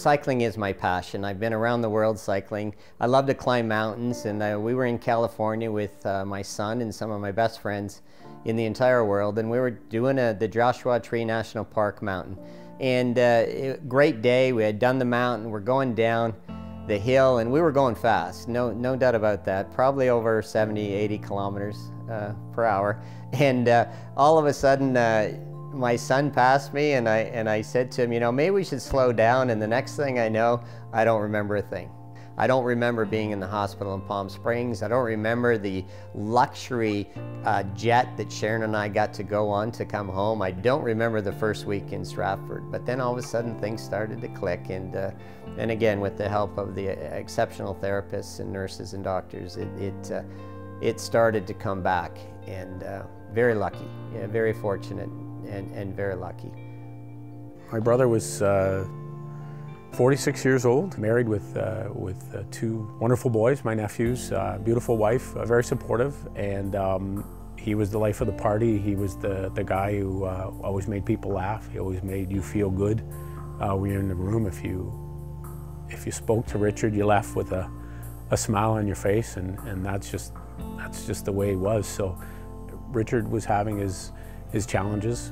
Cycling is my passion. I've been around the world cycling. I love to climb mountains, and we were in California with my son and some of my best friends in the entire world, and we were doing the Joshua Tree National Park mountain. And great day. We had done the mountain. We're going down the hill, and we were going fast. No doubt about that. Probably over 70, 80 kilometers per hour. And all of a sudden, my son passed me, and I said to him, you know, maybe we should slow down. And the next thing I know, I don't remember a thing. I don't remember being in the hospital in Palm Springs. I don't remember the luxury jet that Sharon and I got to go on to come home. I don't remember the first week in Stratford. But then all of a sudden things started to click, and again, with the help of the exceptional therapists and nurses and doctors, it started to come back. And very lucky, yeah, very fortunate, and very lucky. My brother was 46 years old, married with two wonderful boys, my nephews, beautiful wife, very supportive, and he was the life of the party. He was the guy who always made people laugh. He always made you feel good when you're in the room. If you spoke to Richard, you left with a smile on your face, and that's just the way he was. So Richard was having his challenges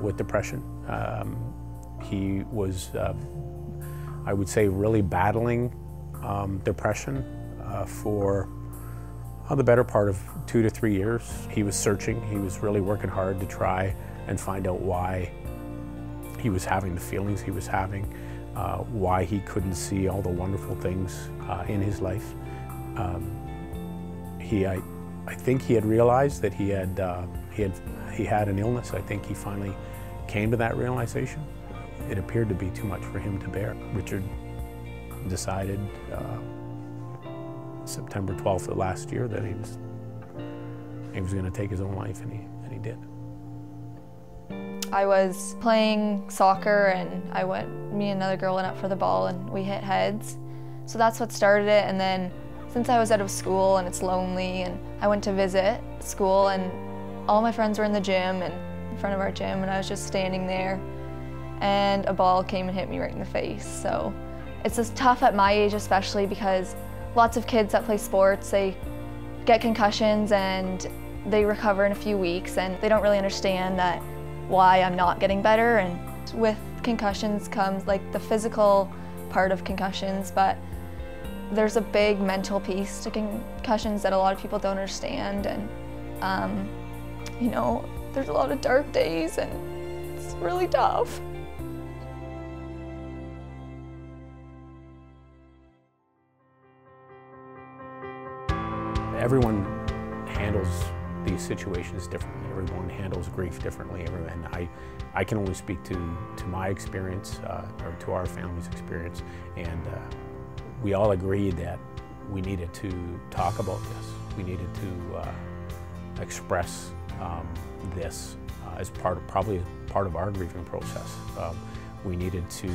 with depression. He was I would say really battling depression for the better part of 2 to 3 years. He was searching. He was really working hard to try and find out why he was having the feelings he was having, why he couldn't see all the wonderful things in his life. I think he had realized that he had an illness. I think he finally came to that realization. It appeared to be too much for him to bear. Richard decided September 12th of last year that he was going to take his own life, and he did. I was playing soccer, and me and another girl went up for the ball, and we hit heads. So that's what started it. And then since I was out of school and it's lonely, and I went to visit school, and all my friends were in the gym and in front of our gym, and I was just standing there, and a ball came and hit me right in the face. So it's just tough at my age, especially because lots of kids that play sports, they get concussions and they recover in a few weeks, and they don't really understand that why I'm not getting better. And with concussions comes like the physical part of concussions, but there's a big mental piece to concussions that a lot of people don't understand. And you know, there's a lot of dark days, and it's really tough. Everyone handles these situations differently. Everyone handles grief differently. And I can only speak to my experience, or to our family's experience. And we all agreed that we needed to talk about this. We needed to express this as probably part of our grieving process. We needed to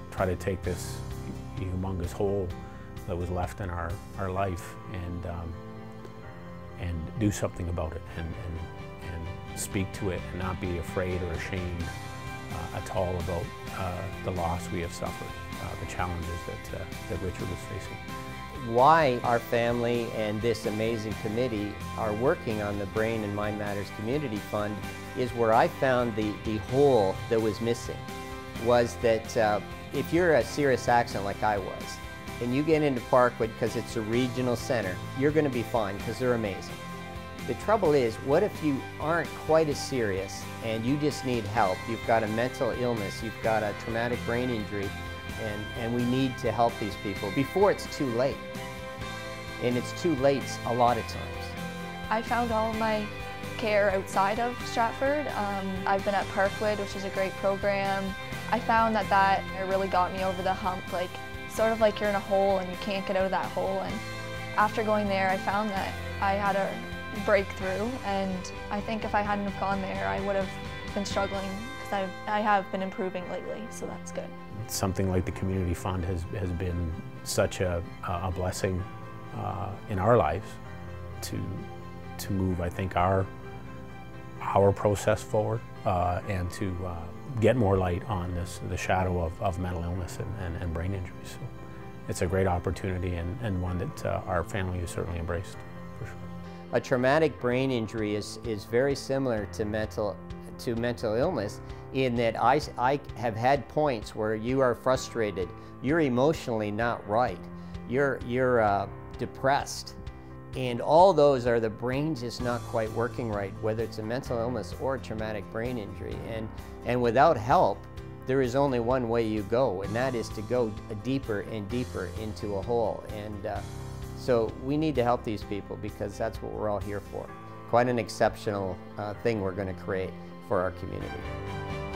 try to take this humongous hole that was left in our life and do something about it, and speak to it, and not be afraid or ashamed at all about the loss we have suffered, the challenges that Richard was facing. Why our family and this amazing committee are working on the Brain and Mind Matters Community Fund is where I found the hole that was missing. Was that if you're a serious accident like I was, and you get into Parkwood because it's a regional center, you're going to be fine because they're amazing. The trouble is, what if you aren't quite as serious and you just need help? You've got a mental illness, you've got a traumatic brain injury, and we need to help these people before it's too late. And it's too late a lot of times. I found all of my care outside of Stratford. I've been at Parkwood, which is a great program. I found that really got me over the hump, like sort of like you're in a hole and you can't get out of that hole. And after going there, I found that I had a breakthrough, and I think if I hadn't have gone there, I would have been struggling, because I have been improving lately, so that's good. Something like the Community Fund has been such a blessing in our lives to move, I think, our our process forward and to get more light on the shadow of mental illness and brain injuries. So it's a great opportunity and one that our family has certainly embraced, for sure. A traumatic brain injury is very similar to mental illness in that I have had points where you are frustrated, you're emotionally not right, you're depressed, and all those are the brain just not quite working right, whether it's a mental illness or a traumatic brain injury. And without help, there is only one way you go, and that is to go deeper and deeper into a hole. And so we need to help these people because that's what we're all here for. Quite an exceptional thing we're going to create for our community.